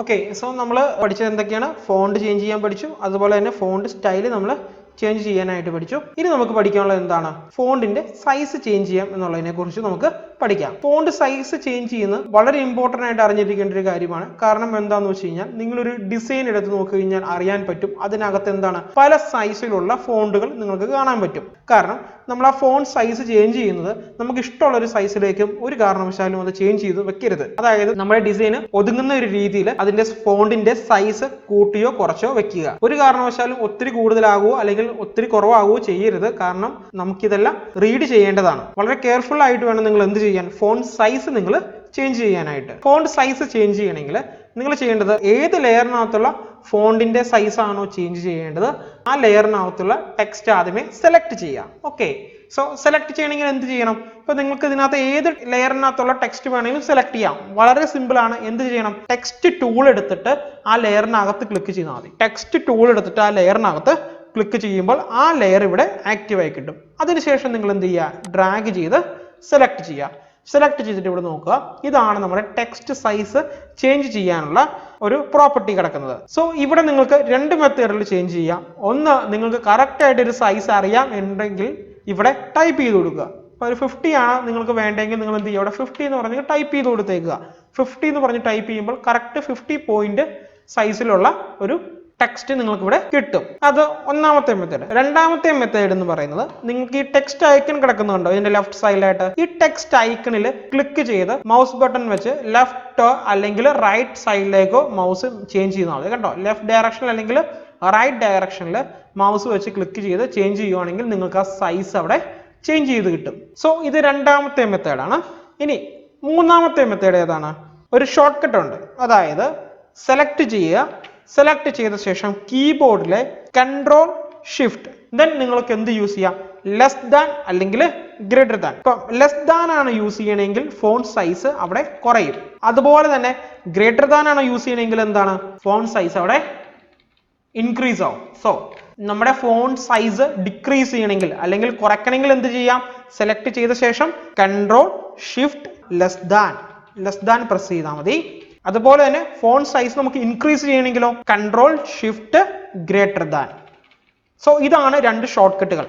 Okay, so നമ്മൾ പഠിച്ചത് എന്തൊക്കെയാണ്? ഫോണ്ട് ചേഞ്ച് ചെയ്യാൻ പഠിച്ചു. അതുപോലെ തന്നെ ഫോണ്ട് സ്റ്റൈൽ നമ്മൾ ചേഞ്ച് ചെയ്യാനായിട്ട് പഠിച്ചു. ഇനി നമുക്ക് പഠിക്കാനുള്ളത് എന്താണ്? ഫോണ്ടിന്റെ സൈസ് ചേഞ്ച് ചെയ്യാം എന്നുള്ളതിനെ കുറിച്ച് നമുക്ക് പഠിക്കാം. ഫോണ്ട് സൈസ് ചേഞ്ച് ചെയ്യുന്നത് വളരെ ഇമ്പോർട്ടന്റ് ആയിട്ട് അറിഞ്ഞിരിക്കേണ്ട ഒരു കാര്യമാണ്. കാരണം എന്താണെന്ന് വെച്ച് കഴിഞ്ഞാൽ നിങ്ങൾ ഒരു ഡിസൈൻ എടുത്ത് നോക്കി കഴിഞ്ഞാൽ അറിയാൻ പറ്റും അതിനകത്ത് എന്താണ് പല സൈസിലുള്ള ഫോണ്ടുകൾ നിങ്ങൾക്ക് കാണാൻ പറ്റും. കാരണം നമ്മൾ ആ ഫോണ്ട് സൈസ് ചേഞ്ച് ചെയ്യുന്നത് നമുക്ക് ഇഷ്ടമുള്ള ഒരു സൈസിലേക്കും ഒരു കാരണവശാലും അത് ചേഞ്ച് ചെയ്ത് വെക്കരുത്. അതായത് നമ്മുടെ ഡിസൈൻ ഒതുങ്ങുന്ന ഒരു രീതിയിൽ അതിന്റെ ഫോണ്ടിന്റെ സൈസ് കൂട്ടിയോ കുറച്ചോ വെക്കുക. ഒരു കാരണവശാലും ഒത്തിരി കൂടുതലാകുമോ അല്ലെങ്കിൽ ഒത്തിരി കുറവാകുകയോ ചെയ്യരുത്. കാരണം നമുക്കിതെല്ലാം റീഡ് ചെയ്യേണ്ടതാണ്. വളരെ കെയർഫുൾ ആയിട്ട് വേണം നിങ്ങൾ എന്ത് ചെയ്യാൻ, ഫോണ്ട് സൈസ് നിങ്ങൾ ചേഞ്ച് ചെയ്യാനായിട്ട്. ഫോണ്ട് സൈസ് ചേഞ്ച് ചെയ്യണമെങ്കിൽ നിങ്ങൾ ചെയ്യേണ്ടത് ഏത് ലെയറിനകത്തുള്ള ഫോണ്ടിന്റെ സൈസ് ആണോ ചേഞ്ച് ചെയ്യേണ്ടത് ആ ലെയറിനകത്തുള്ള ടെക്സ്റ്റ് ആദ്യമേ സെലക്ട് ചെയ്യാം. ഓക്കെ, സോ സെലക്ട് ചെയ്യണമെങ്കിൽ എന്ത് ചെയ്യണം? ഇപ്പൊ നിങ്ങൾക്ക് ഇതിനകത്ത് ഏത് ലെയറിനകത്തുള്ള ടെക്സ്റ്റ് വേണമെങ്കിലും സെലക്ട് ചെയ്യാം. വളരെ സിമ്പിൾ ആണ്. എന്ത് ചെയ്യണം? ടെക്സ്റ്റ് ടൂൾ എടുത്തിട്ട് ആ ലെയറിനകത്ത് ക്ലിക്ക് ചെയ്താൽ മതി. ടെക്സ്റ്റ് ടൂൾ എടുത്തിട്ട് ആ ലെയറിനകത്ത് ക്ലിക്ക് ചെയ്യുമ്പോൾ ആ ലെയർ ഇവിടെ ആക്റ്റീവ് ആയി കിട്ടും. അതിനുശേഷം നിങ്ങൾ എന്ത് ചെയ്യുക? ഡ്രാഗ് ചെയ്ത് സെലക്ട് ചെയ്യുക. സെലക്ട് ചെയ്തിട്ട് ഇവിടെ നോക്കുക, ഇതാണ് നമ്മുടെ ടെക്സ്റ്റ് സൈസ് ചേഞ്ച് ചെയ്യാനുള്ള ഒരു പ്രോപ്പർട്ടി കിടക്കുന്നത്. സോ ഇവിടെ നിങ്ങൾക്ക് രണ്ട് മെത്തേഡിൽ ചേഞ്ച് ചെയ്യാം. ഒന്ന്, നിങ്ങൾക്ക് കറക്റ്റ് ആയിട്ട് ഒരു സൈസ് അറിയാം ഉണ്ടെങ്കിൽ ഇവിടെ ടൈപ്പ് ചെയ്ത് കൊടുക്കുക. അപ്പോൾ ഒരു 50 ആണ് നിങ്ങൾക്ക് വേണ്ടെങ്കിൽ നിങ്ങൾ എന്ത് ചെയ്യുക? ഇവിടെ 50 എന്ന് പറഞ്ഞ് ടൈപ്പ് ചെയ്ത് കൊടുത്തേക്കുക. 50 എന്ന് പറഞ്ഞ് ടൈപ്പ് ചെയ്യുമ്പോൾ കറക്റ്റ് 50 പോയിന്റ് സൈസിലുള്ള ഒരു ടെക്സ്റ്റ് നിങ്ങൾക്ക് ഇവിടെ കിട്ടും. അത് ഒന്നാമത്തെ മെത്തേഡ്. രണ്ടാമത്തെ മെത്തേഡ് എന്ന് പറയുന്നത് നിങ്ങൾക്ക് ഈ ടെക്സ്റ്റ് ഐക്കൺ കിടക്കുന്നുണ്ടോ ഇതിന്റെ ലെഫ്റ്റ് സൈഡിലായിട്ട്, ഈ ടെക്സ്റ്റ് ഐക്കണിൽ ക്ലിക്ക് ചെയ്ത് മൗസ് ബട്ടൺ വെച്ച് ലെഫ്റ്റോ അല്ലെങ്കിൽ റൈറ്റ് സൈഡിലേക്കോ മൗസ് ചേഞ്ച് ചെയ്യുന്നത് മതി. കണ്ടോ, ലെഫ്റ്റ് ഡയറക്ഷനിൽ അല്ലെങ്കിൽ റൈറ്റ് ഡയറക്ഷനിൽ മൗസ് വെച്ച് ക്ലിക്ക് ചെയ്ത് ചേഞ്ച് ചെയ്യുവാണെങ്കിൽ നിങ്ങൾക്ക് ആ സൈസ് അവിടെ ചേഞ്ച് ചെയ്ത് കിട്ടും. സോ ഇത് രണ്ടാമത്തെ മെത്തേഡാണ്. ഇനി മൂന്നാമത്തെ മെത്തേഡ് ഏതാണ്? ഒരു ഷോർട്ട് കട്ട് ഉണ്ട്. അതായത് സെലക്ട് ചെയ്യുക, സെലക്ട് ചെയ്ത ശേഷം കീബോർഡിലെ കൺട്രോൾ ഷിഫ്റ്റ് ദെൻ നിങ്ങൾക്ക് എന്ത് യൂസ് ചെയ്യാം? ലെസ് ദാൻ അല്ലെങ്കിൽ ഗ്രേറ്റർ ദാൻ. ഇപ്പം ലെസ് ദാൻ ആണ് യൂസ് ചെയ്യണമെങ്കിൽ ഫോണ്ട് സൈസ് അവിടെ കുറയും. അതുപോലെ തന്നെ ഗ്രേറ്റർ ദാൻ ആണ് യൂസ് ചെയ്യണമെങ്കിൽ എന്താണ്? ഫോണ്ട് സൈസ് അവിടെ ഇൻക്രീസ് ആവും. സോ നമ്മുടെ ഫോണ്ട് സൈസ് ഡിക്രീസ് ചെയ്യണമെങ്കിൽ അല്ലെങ്കിൽ കുറയ്ക്കണമെങ്കിൽ എന്ത് ചെയ്യാം? സെലക്ട് ചെയ്ത ശേഷം control shift less than press ചെയ്താൽ മതി. അതുപോലെ തന്നെ ഫോണ്ട് സൈസ് നമുക്ക് ഇൻക്രീസ് ചെയ്യണമെങ്കിലോ control shift greater than. So ഇതാണ് രണ്ട് ഷോർട്ട് കട്ടുകൾ.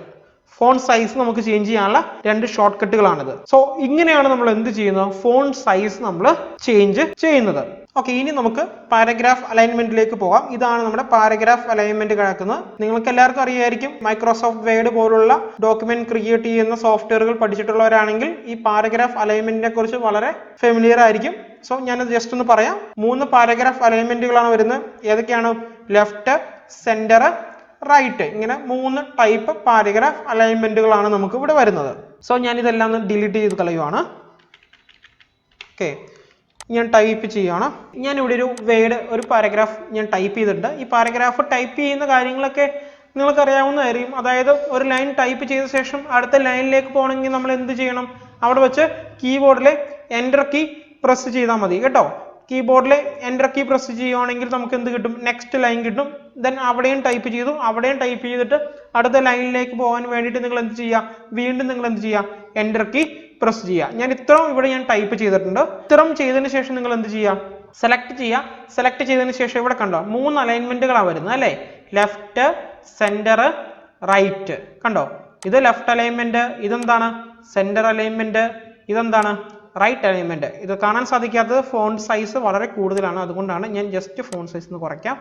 ഫോണ്ട് സൈസ് നമുക്ക് ചേഞ്ച് ചെയ്യാനുള്ള രണ്ട് ഷോർട്ട് കട്ടുകളാണിത്. സോ ഇങ്ങനെയാണ് നമ്മൾ എന്ത് ചെയ്യുന്നത്? ഫോണ്ട് സൈസ് നമ്മൾ ചേഞ്ച് ചെയ്യുന്നത്. ഓക്കെ, ഇനി നമുക്ക് പാരഗ്രാഫ് അലൈൻമെന്റിലേക്ക് പോകാം. ഇതാണ് നമ്മുടെ പാരഗ്രാഫ് അലൈൻമെന്റ് കിടക്കുന്നത്. നിങ്ങൾക്ക് എല്ലാവർക്കും അറിയായിരിക്കും, മൈക്രോസോഫ്റ്റ് വേർഡ് പോലുള്ള ഡോക്യുമെന്റ് ക്രിയേറ്റ് ചെയ്യുന്ന സോഫ്റ്റ്വെയറുകൾ പഠിച്ചിട്ടുള്ളവരാണെങ്കിൽ ഈ പാരഗ്രാഫ് അലൈൻമെന്റിനെ കുറിച്ച് വളരെ ഫെമിലിയർ ആയിരിക്കും. സോ ഞാനത് ജസ്റ്റ് ഒന്ന് പറയാം. 3 പാരഗ്രാഫ് അലൈൻമെന്റുകളാണ് വരുന്നത്. ഏതൊക്കെയാണ്? Left, centre, right. ഇങ്ങനെ 3 ടൈപ്പ് പാരഗ്രാഫ് അലൈൻമെന്റുകളാണ് നമുക്ക് ഇവിടെ വരുന്നത്. സോ ഞാൻ ഇതെല്ലാം ഒന്ന് ഡിലീറ്റ് ചെയ്ത് കളയുവാണ്. ഓക്കെ, ഞാൻ ടൈപ്പ് ചെയ്യുകയാണ്. ഞാൻ ഇവിടെ ഒരു പാരഗ്രാഫ് ഞാൻ ടൈപ്പ് ചെയ്തിട്ടുണ്ട്. ഈ പാരഗ്രാഫ് ടൈപ്പ് ചെയ്യുന്ന കാര്യങ്ങളൊക്കെ നിങ്ങൾക്ക് അറിയാവുന്നതായിരിക്കും. അതായത് ഒരു ലൈൻ ടൈപ്പ് ചെയ്ത ശേഷം അടുത്ത ലൈനിലേക്ക് പോകണമെങ്കിൽ നമ്മൾ എന്ത് ചെയ്യണം? അവിടെ വെച്ച് കീബോർഡിലെ എൻ്റർ കീ പ്രസ് ചെയ്താൽ മതി കേട്ടോ. കീബോർഡിലെ എൻ്റർ കീ പ്രസ് ചെയ്യുവാണെങ്കിൽ നമുക്ക് എന്ത് കിട്ടും? നെക്സ്റ്റ് ലൈൻ കിട്ടും. ദെൻ അവിടെയും ടൈപ്പ് ചെയ്തു, അവിടെയും ടൈപ്പ് ചെയ്തിട്ട് അടുത്ത ലൈനിലേക്ക് പോകാൻ വേണ്ടിയിട്ട് നിങ്ങൾ എന്ത് ചെയ്യുക? വീണ്ടും നിങ്ങൾ എന്ത് ചെയ്യുക? എൻ്റർ കീ പ്രസ് ചെയ്യുക. ഞാൻ ഇത്രയും ഇവിടെ ഞാൻ ടൈപ്പ് ചെയ്തിട്ടുണ്ട്. ഇത്രയും ചെയ്തതിന് ശേഷം നിങ്ങൾ എന്ത് ചെയ്യുക? സെലക്ട് ചെയ്യുക. സെലക്ട് ചെയ്തതിന് ശേഷം ഇവിടെ കണ്ടോ 3 അലൈൻമെന്റുകളാണ് വരുന്നത് അല്ലേ? Left, centre, right. കണ്ടോ, ഇത് ലെഫ്റ്റ് അലൈൻമെന്റ്, ഇതെന്താണ്? സെന്റർ അലൈൻമെന്റ്, ഇതെന്താണ്? റൈറ്റ് അലൈൻമെന്റ്. ഇത് കാണാൻ സാധിക്കാത്തത് ഫോണ്ട് സൈസ് വളരെ കൂടുതലാണ്. അതുകൊണ്ടാണ് ഞാൻ ജസ്റ്റ് ഫോണ്ട് സൈസ് ഒന്ന് കുറയ്ക്കാം.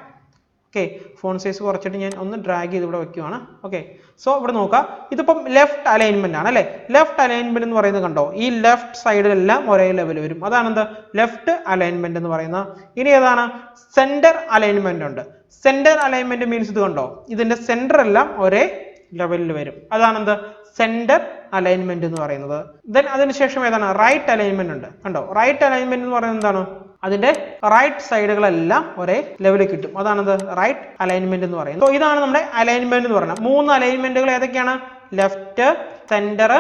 ഓക്കെ, ഫോണ്ട് സൈസ് കുറച്ചിട്ട് ഞാൻ ഒന്ന് ഡ്രാഗ് ചെയ്ത് ഇവിടെ വെക്കുവാണ്. ഓക്കെ, സോ ഇവിടെ നോക്കുക, ഇതിപ്പം ലെഫ്റ്റ് അലൈൻമെന്റ് ആണ് അല്ലേ? ലെഫ്റ്റ് അലൈൻമെന്റ് എന്ന് പറയുന്നത് കണ്ടോ, ഈ ലെഫ്റ്റ് സൈഡിലെല്ലാം ഒരേ ലെവൽ വരും. അതാണ് എന്ത്? ലെഫ്റ്റ് അലൈൻമെന്റ് എന്ന് പറയുന്നത്. ഇനി ഏതാണ്? സെന്റർ അലൈൻമെന്റ് ഉണ്ട്. സെന്റർ അലൈൻമെന്റ് മീൻസ് ഇത് കണ്ടോ, ഇതിന്റെ സെന്റർ എല്ലാം ഒരേ ലെവലിൽ വരും. അതാണ് എന്ത്? സെന്റർ അലൈൻമെന്റ് എന്ന് പറയുന്നത്. ദെൻ അതിനുശേഷം ഏതാണ്? റൈറ്റ് അലൈൻമെന്റ് ഉണ്ട്. കണ്ടോ, റൈറ്റ് അലൈൻമെന്റ് എന്ന് പറയുന്നത് എന്താണ്? അതിന്റെ റൈറ്റ് സൈഡുകളെല്ലാം ഒരേ ലെവലിൽ കിട്ടും. അതാണത് റൈറ്റ് അലൈൻമെന്റ് എന്ന് പറയുന്നത്. സോ ഇതാണ് നമ്മുടെ അലൈൻമെന്റ് എന്ന് പറയുന്നത്. 3 അലൈൻമെന്റുകൾ ഏതൊക്കെയാണ്? Left, centre,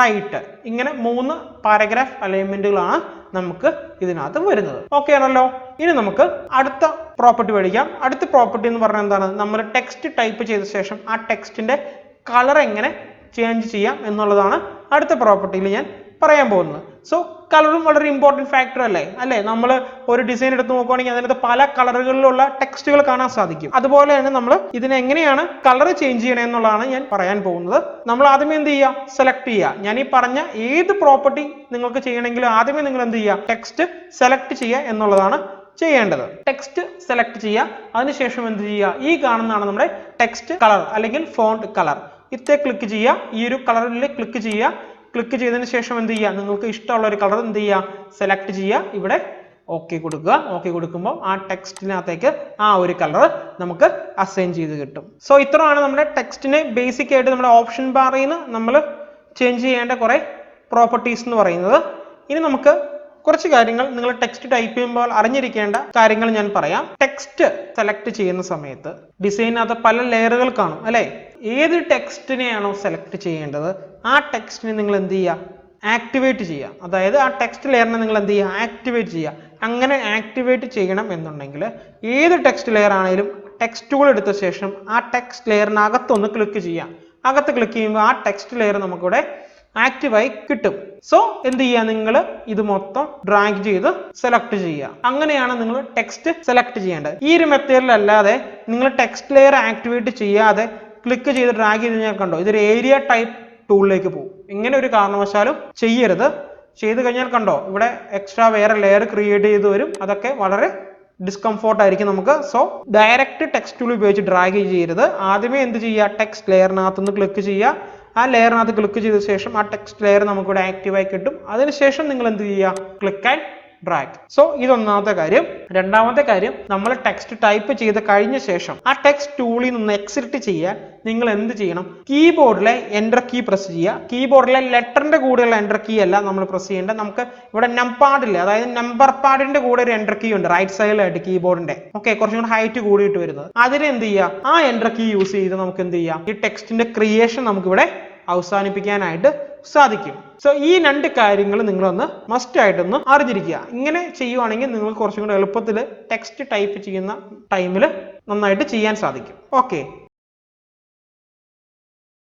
right. ഇങ്ങനെ 3 പാരഗ്രാഫ് അലൈൻമെന്റുകളാണ് നമുക്ക് ഇതിനകത്ത് വരുന്നത്. ഓക്കെ ആണല്ലോ. ഇനി നമുക്ക് അടുത്ത പ്രോപ്പർട്ടി പഠിക്കാം. അടുത്ത പ്രോപ്പർട്ടി എന്ന് പറഞ്ഞാൽ എന്താണ്? നമ്മൾ ടെക്സ്റ്റ് ടൈപ്പ് ചെയ്ത ശേഷം ആ ടെക്സ്റ്റിന്റെ കളർ എങ്ങനെ ചേഞ്ച് ചെയ്യാം എന്നുള്ളതാണ് അടുത്ത പ്രോപ്പർട്ടിയിൽ ഞാൻ പറയാൻ പോകുന്നത്. സോ കളറും വളരെ ഇമ്പോർട്ടൻറ്റ് ഫാക്ടർ അല്ലേ നമ്മൾ ഒരു ഡിസൈൻ എടുത്ത് നോക്കുകയാണെങ്കിൽ അതിനകത്ത് പല കളറുകളിലുള്ള ടെക്സ്റ്റുകൾ കാണാൻ സാധിക്കും. അതുപോലെ തന്നെ നമ്മൾ ഇതിനെ എങ്ങനെയാണ് കളർ ചേഞ്ച് ചെയ്യണേ എന്നുള്ളതാണ് ഞാൻ പറയാൻ പോകുന്നത്. നമ്മൾ ആദ്യമേ എന്ത് ചെയ്യുക, സെലക്ട് ചെയ്യുക. ഞാൻ ഈ പറഞ്ഞ ഏത് പ്രോപ്പർട്ടി നിങ്ങൾക്ക് ചെയ്യണമെങ്കിലും ആദ്യമേ നിങ്ങൾ എന്ത് ചെയ്യുക, ടെക്സ്റ്റ് സെലക്ട് ചെയ്യുക എന്നുള്ളതാണ് ചെയ്യേണ്ടത്. ടെക്സ്റ്റ് സെലക്ട് ചെയ്യുക, അതിനുശേഷം എന്ത് ചെയ്യുക, ഈ കാണുന്നതാണ് നമ്മുടെ ടെക്സ്റ്റ് കളർ അല്ലെങ്കിൽ ഫോണ്ട് കളർ. ഇത്തെ ക്ലിക്ക് ചെയ്യുക, ഈ ഒരു കളറിൽ ക്ലിക്ക് ചെയ്യുക. ക്ലിക്ക് ചെയ്തതിന് ശേഷം എന്ത് ചെയ്യുക, നിങ്ങൾക്ക് ഇഷ്ടമുള്ള ഒരു കളർ എന്ത് ചെയ്യുക, സെലക്ട് ചെയ്യുക. ഇവിടെ ഓക്കെ കൊടുക്കുക. ഓക്കെ കൊടുക്കുമ്പോൾ ആ ടെക്സ്റ്റിനകത്തേക്ക് ആ ഒരു കളർ നമുക്ക് അസൈൻ ചെയ്ത് കിട്ടും. സോ ഇത്രയാണ് നമ്മുടെ ടെക്സ്റ്റിനെ ബേസിക് ആയിട്ട് നമ്മുടെ ഓപ്ഷൻ ബാറിൽ നിന്ന് നമ്മൾ ചേഞ്ച് ചെയ്യേണ്ട കുറെ പ്രോപ്പർട്ടീസ് എന്ന് പറയുന്നത്. ഇനി നമുക്ക് കുറച്ച് കാര്യങ്ങൾ നിങ്ങൾ ടെക്സ്റ്റ് ടൈപ്പ് ചെയ്യുമ്പോൾ അറിഞ്ഞിരിക്കേണ്ട കാര്യങ്ങൾ ഞാൻ പറയാം. ടെക്സ്റ്റ് സെലക്ട് ചെയ്യുന്ന സമയത്ത് ഡിസൈനകത്ത് പല ലെയറുകൾ കാണും അല്ലെ. ഏത് ടെക്സ്റ്റിനെയാണോ സെലക്ട് ചെയ്യേണ്ടത് ആ ടെക്സ്റ്റിനെ നിങ്ങൾ എന്ത് ചെയ്യുക, ആക്ടിവേറ്റ് ചെയ്യുക. അതായത് ആ ടെക്സ്റ്റ് ലെയറിനെ നിങ്ങൾ എന്ത് ചെയ്യുക, ആക്ടിവേറ്റ് ചെയ്യുക. അങ്ങനെ ആക്ടിവേറ്റ് ചെയ്യണം എന്നുണ്ടെങ്കിൽ ഏത് ടെക്സ്റ്റ് ലെയർ ആണെങ്കിലും ടെക്സ്റ്റുകൾ എടുത്ത ശേഷം ആ ടെക്സ്റ്റ് ലെയറിനകത്തൊന്ന് ക്ലിക്ക് ചെയ്യുക. അകത്ത് ക്ലിക്ക് ചെയ്യുമ്പോൾ ആ ടെക്സ്റ്റ് ലെയർ നമുക്കിവിടെ ആക്റ്റീവായി കിട്ടും. സോ എന്ത് ചെയ്യുക, നിങ്ങൾ ഇത് മൊത്തം ഡ്രാഗ് ചെയ്ത് സെലക്ട് ചെയ്യുക. അങ്ങനെയാണ് നിങ്ങൾ ടെക്സ്റ്റ് സെലക്ട് ചെയ്യേണ്ടത്. ഈ ഒരു മെത്തേഡിലല്ലാതെ നിങ്ങൾ ടെക്സ്റ്റ് ലെയർ ആക്ടിവേറ്റ് ചെയ്യാതെ ക്ലിക്ക് ചെയ്ത് ഡ്രാഗ് ചെയ്ത് കഴിഞ്ഞാൽ കണ്ടോ, ഇതൊരു ഏരിയ ടൈപ്പ് ടൂളിലേക്ക് പോകും. ഇങ്ങനെ ഒരു കാരണവശാലും ചെയ്യരുത്. ചെയ്ത് കഴിഞ്ഞാൽ കണ്ടോ ഇവിടെ എക്സ്ട്രാ വേറെ ലെയർ ക്രിയേറ്റ് ചെയ്ത് വരും. അതൊക്കെ വളരെ ഡിസ്കംഫോർട്ട് ആയിരിക്കും നമുക്ക്. സോ ഡയറക്റ്റ് ടെക്സ്റ്റ് ടൂൾ ഉപയോഗിച്ച് ഡ്രാഗ് ചെയ്യരുത്. ആദ്യമേ എന്ത് ചെയ്യുക, ടെക്സ്റ്റ് ലെയറിനകത്തുനിന്ന് ക്ലിക്ക് ചെയ്യുക. ആ ലെയറിനകത്ത് ക്ലിക്ക് ചെയ്ത ശേഷം ആ ടെക്സ്റ്റ് ലെയർ നമുക്കിവിടെ ആക്റ്റീവായി കിട്ടും. അതിനുശേഷം നിങ്ങൾ എന്ത് ചെയ്യുക, ക്ലിക്ക് ആൻഡ് ഡ്രാഗ്. സോ ഇതൊന്നാമത്തെ കാര്യം. രണ്ടാമത്തെ കാര്യം, നമ്മൾ ടെക്സ്റ്റ് ടൈപ്പ് ചെയ്ത് കഴിഞ്ഞ ശേഷം ആ ടെക്സ്റ്റ് ടൂളിൽ നിന്ന് എക്സിറ്റ് ചെയ്യാൻ നിങ്ങൾ എന്ത് ചെയ്യണം, കീബോർഡിലെ എൻ്റർ കീ പ്രസ് ചെയ്യുക. കീബോർഡിലെ ലെറ്ററിന്റെ കൂടെയുള്ള എൻ്റർ കീ അല്ല നമ്മൾ പ്രസ് ചെയ്യേണ്ടത്. നമുക്ക് ഇവിടെ നംപാഡില്ലേ, അതായത് നമ്പർ പാഡിന്റെ കൂടെ ഒരു എൻ്റർ കീ ഉണ്ട് റൈറ്റ് സൈഡിലായിട്ട് കീബോർഡിന്റെ. ഓക്കെ, കുറച്ചും കൂടെ ഹൈറ്റ് കൂടിയിട്ട് വരുന്നത്. അതിന് എന്ത് ചെയ്യുക, ആ എൻ്റർ കീ യൂസ് ചെയ്ത് നമുക്ക് എന്ത് ചെയ്യാം, ഈ ടെക്സ്റ്റിന്റെ ക്രിയേഷൻ നമുക്കിവിടെ അവസാനിപ്പിക്കാനായിട്ട് സാധിക്കും. സോ ഈ രണ്ട് കാര്യങ്ങൾ നിങ്ങളൊന്ന് മസ്റ്റ് ആയിട്ടൊന്ന് അറിഞ്ഞിരിക്കുക. ഇങ്ങനെ ചെയ്യുവാണെങ്കിൽ നിങ്ങൾക്ക് കുറച്ചും കൂടെ എളുപ്പത്തിൽ ടെക്സ്റ്റ് ടൈപ്പ് ചെയ്യുന്ന ടൈമിൽ നന്നായിട്ട് ചെയ്യാൻ സാധിക്കും. ഓക്കെ.